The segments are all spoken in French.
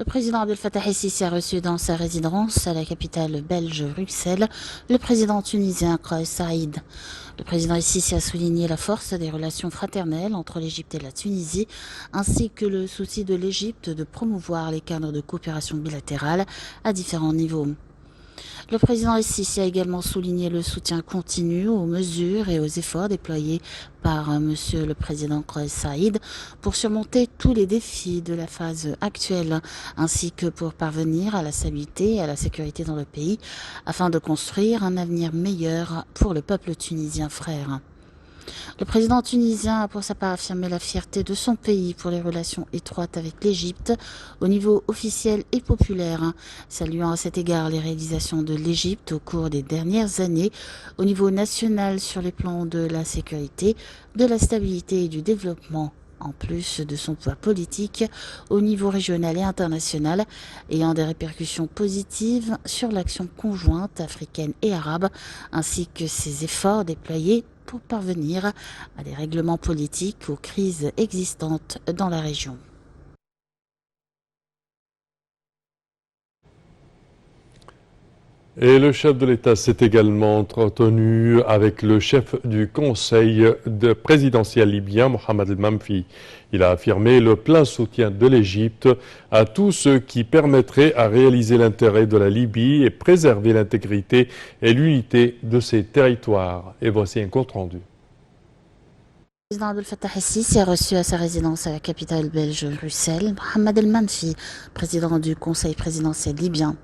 Le président Abdel Fattah el-Sisi a reçu dans sa résidence à la capitale belge Bruxelles le président tunisien Kais Saïd. Le président el-Sisi a souligné la force des relations fraternelles entre l'Égypte et la Tunisie, ainsi que le souci de l'Égypte de promouvoir les cadres de coopération bilatérale à différents niveaux. Le président el-Sisi a également souligné le soutien continu aux mesures et aux efforts déployés par Monsieur le Président Kais Saïd pour surmonter tous les défis de la phase actuelle, ainsi que pour parvenir à la stabilité et à la sécurité dans le pays, afin de construire un avenir meilleur pour le peuple tunisien frère. Le président tunisien a pour sa part affirmé la fierté de son pays pour les relations étroites avec l'Égypte au niveau officiel et populaire, saluant à cet égard les réalisations de l'Égypte au cours des dernières années au niveau national sur les plans de la sécurité, de la stabilité et du développement, en plus de son poids politique au niveau régional et international, ayant des répercussions positives sur l'action conjointe africaine et arabe, ainsi que ses efforts déployés pour parvenir à des règlements politiques aux crises existantes dans la région. Et le chef de l'État s'est également entretenu avec le chef du conseil présidentiel libyen, Mohamed El-Mamfi. Il a affirmé le plein soutien de l'Égypte à tout ce qui permettrait à réaliser l'intérêt de la Libye et préserver l'intégrité et l'unité de ses territoires. Et voici un compte rendu. Le président Abdel Fattah el-Sisi a reçu à sa résidence à la capitale belge Bruxelles, Mohamed El-Mamfi, président du conseil présidentiel libyen.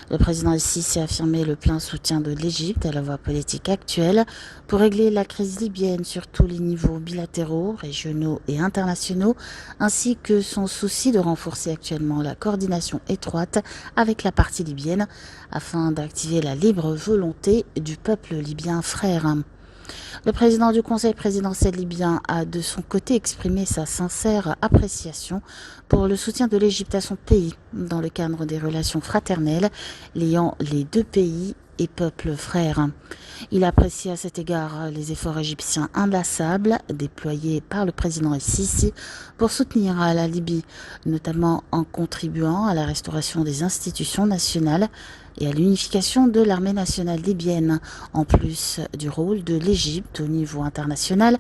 Le président el-Sisi a affirmé le plein soutien de l'Égypte à la voie politique actuelle pour régler la crise libyenne sur tous les niveaux bilatéraux, régionaux et internationaux, ainsi que son souci de renforcer actuellement la coordination étroite avec la partie libyenne afin d'activer la libre volonté du peuple libyen frère. Le président du conseil présidentiel libyen a de son côté exprimé sa sincère appréciation pour le soutien de l'Égypte à son pays dans le cadre des relations fraternelles liant les deux pays et peuples frères. Il a apprécié à cet égard les efforts égyptiens inlassables déployés par le président el-Sisi pour soutenir la Libye, notamment en contribuant à la restauration des institutions nationales et à l'unification de l'armée nationale libyenne, en plus du rôle de l'Égypte au niveau international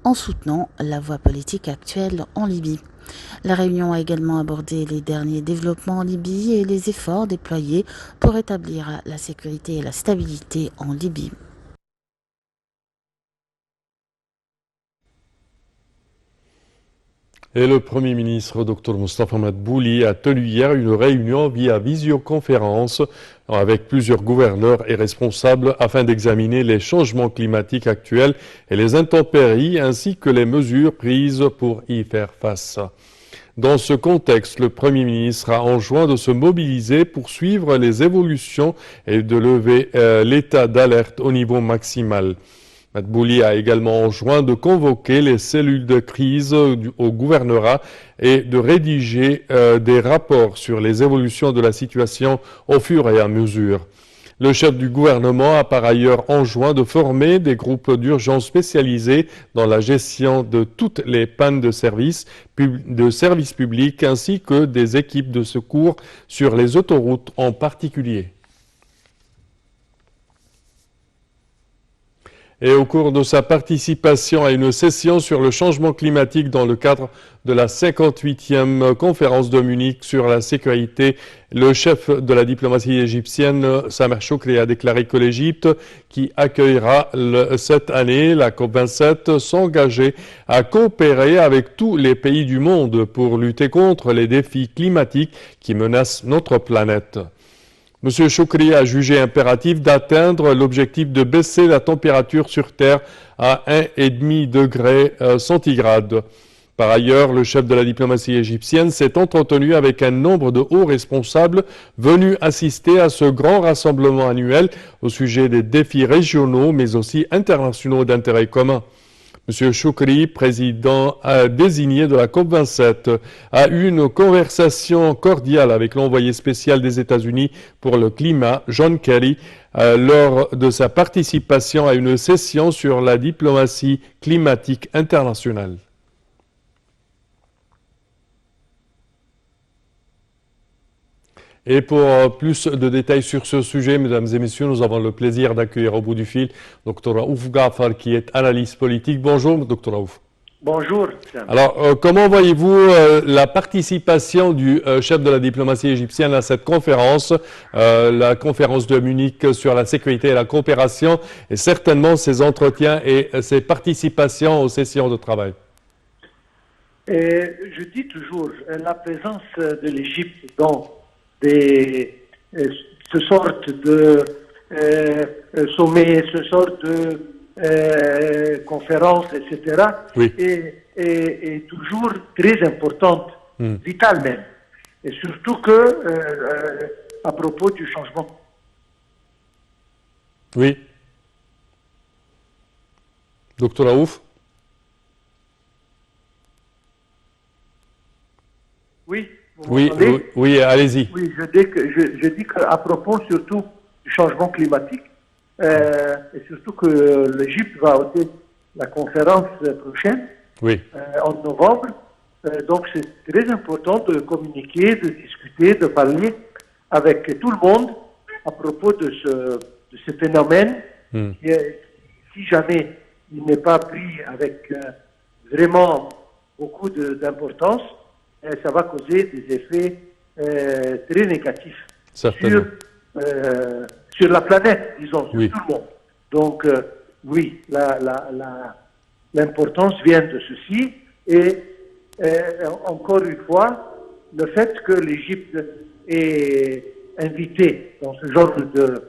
en soutenant la voie politique actuelle en Libye. La réunion a également abordé les derniers développements en Libye et les efforts déployés pour rétablir la sécurité et la stabilité en Libye. Et le Premier ministre, Dr Moustapha Madbouli, a tenu hier une réunion via visioconférence avec plusieurs gouverneurs et responsables afin d'examiner les changements climatiques actuels et les intempéries ainsi que les mesures prises pour y faire face. Dans ce contexte, le Premier ministre a enjoint de se mobiliser pour suivre les évolutions et de lever l'état d'alerte au niveau maximal. Madbouli a également enjoint de convoquer les cellules de crise au gouvernorat et de rédiger des rapports sur les évolutions de la situation au fur et à mesure. Le chef du gouvernement a par ailleurs enjoint de former des groupes d'urgence spécialisés dans la gestion de toutes les pannes de services publics ainsi que des équipes de secours sur les autoroutes en particulier. Et au cours de sa participation à une session sur le changement climatique dans le cadre de la 58e conférence de Munich sur la sécurité, le chef de la diplomatie égyptienne, Samer Choukri, a déclaré que l'Égypte, qui accueillera cette année la COP27, s'engageait à coopérer avec tous les pays du monde pour lutter contre les défis climatiques qui menacent notre planète. M. Choukri a jugé impératif d'atteindre l'objectif de baisser la température sur Terre à 1,5 degré centigrade. Par ailleurs, le chef de la diplomatie égyptienne s'est entretenu avec un nombre de hauts responsables venus assister à ce grand rassemblement annuel au sujet des défis régionaux mais aussi internationaux d'intérêt commun. M. Choukri, président désigné de la COP27, a eu une conversation cordiale avec l'envoyé spécial des États-Unis pour le climat, John Kerry, lors de sa participation à une session sur la diplomatie climatique internationale. Et pour plus de détails sur ce sujet, mesdames et messieurs, nous avons le plaisir d'accueillir au bout du fil Dr Raouf Ghafar, qui est analyste politique. Bonjour, Dr Raouf. Bonjour. Alors, comment voyez-vous la participation du chef de la diplomatie égyptienne à cette conférence, la conférence de Munich sur la sécurité et la coopération, et certainement ses entretiens et ses participations aux sessions de travail? Je dis toujours, la présence de l'Égypte dans ce sorte de sommet, ce sorte de conférences, etc., oui, est toujours très importante, vitale même. Et surtout à propos du changement. Oui. Docteur Raouf? Oui, oui, allez-y. Oui, je dis qu'à propos surtout du changement climatique, et surtout que l'Égypte va ôter la conférence prochaine, oui, en novembre. Donc c'est très important de communiquer, de discuter, de parler avec tout le monde à propos de ce phénomène qui est, si jamais il n'est pas pris avec vraiment beaucoup d'importance, ça va causer des effets très négatifs sur la planète, disons, sur oui, tout le monde. Donc, oui, l'importance vient de ceci. Et encore une fois, le fait que l'Égypte est invitée dans ce genre de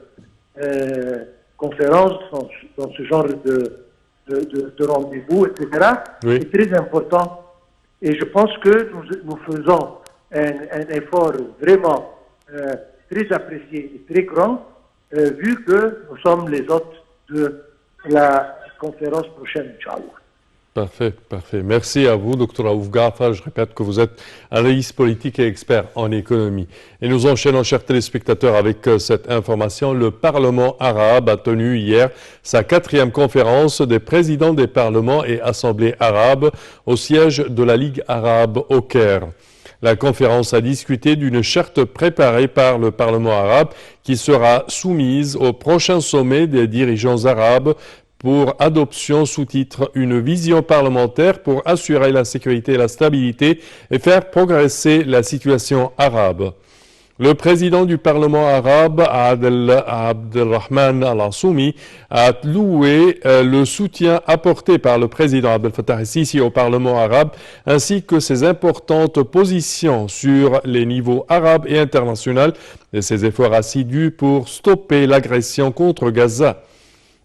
conférence, dans ce genre de rendez-vous, etc., oui, est très important. Et je pense que nous faisons un effort vraiment très apprécié et très grand, vu que nous sommes les hôtes de la conférence prochaine, Inch'Allah. Parfait, parfait. Merci à vous, Dr Raouf Ghafar. Je répète que vous êtes analyste politique et expert en économie. Et nous enchaînons, chers téléspectateurs, avec cette information. Le Parlement arabe a tenu hier sa 4e conférence des présidents des parlements et assemblées arabes au siège de la Ligue arabe au Caire. La conférence a discuté d'une charte préparée par le Parlement arabe qui sera soumise au prochain sommet des dirigeants arabes pour adoption sous-titre « Une vision parlementaire pour assurer la sécurité et la stabilité et faire progresser la situation arabe ». Le président du Parlement arabe, Adel Abdelrahman Al-Assoumi, a loué le soutien apporté par le président Abdel Fattah el-Sisi au Parlement arabe, ainsi que ses importantes positions sur les niveaux arabes et internationaux et ses efforts assidus pour stopper l'agression contre Gaza.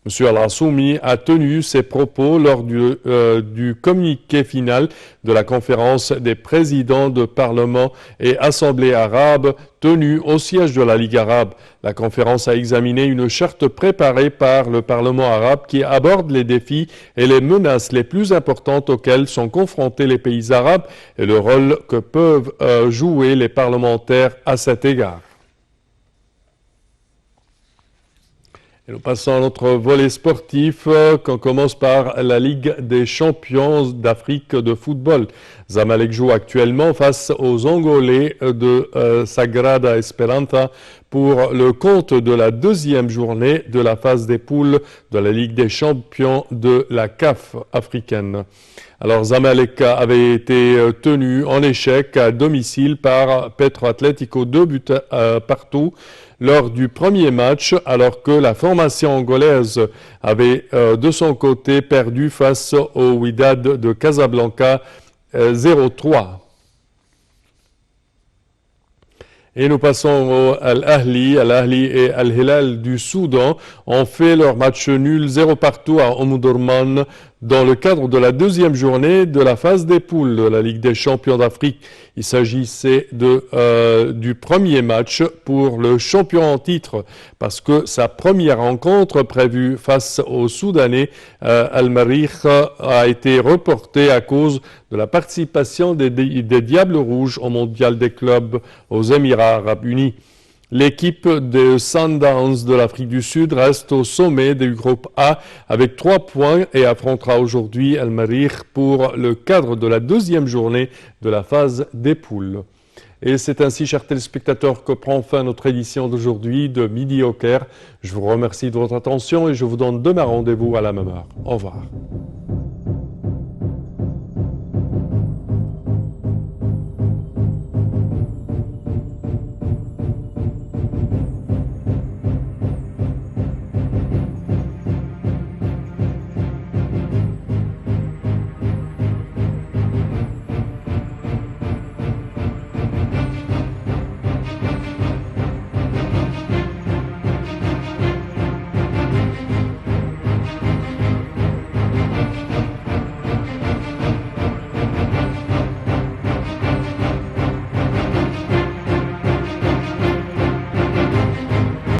M. Al-Assoumi a tenu ses propos lors du communiqué final de la conférence des présidents de parlement et assemblées arabes tenue au siège de la Ligue arabe. La conférence a examiné une charte préparée par le Parlement arabe qui aborde les défis et les menaces les plus importantes auxquelles sont confrontés les pays arabes et le rôle que peuvent jouer les parlementaires à cet égard. Et nous passons à notre volet sportif, qu'on commence par la Ligue des champions d'Afrique de football. Zamalek joue actuellement face aux Angolais de Sagrada Esperança pour le compte de la 2e journée de la phase des poules de la Ligue des champions de la CAF africaine. Alors Zamalek avait été tenu en échec à domicile par Petro Atlético 2 buts partout lors du premier match, alors que la formation angolaise avait de son côté perdu face au Wydad de Casablanca 0-3. Et nous passons à Al-Ahli. Al-Ahli et Al-Hilal du Soudan ont fait leur match nul 0 partout à Omdurman dans le cadre de la 2e journée de la phase des poules de la Ligue des champions d'Afrique. Il s'agissait du premier match pour le champion en titre parce que sa première rencontre prévue face aux Soudanais Al-Marikh a été reportée à cause de la participation des Diables Rouges au mondial des clubs aux Émirats Arabes Unis. L'équipe de Sundowns de l'Afrique du Sud reste au sommet du groupe A avec 3 points et affrontera aujourd'hui Al-Marikh pour le cadre de la 2e journée de la phase des poules. Et c'est ainsi, chers téléspectateurs, que prend fin notre édition d'aujourd'hui de Midi au Caire. Je vous remercie de votre attention et je vous donne demain rendez-vous à la même heure. Au revoir.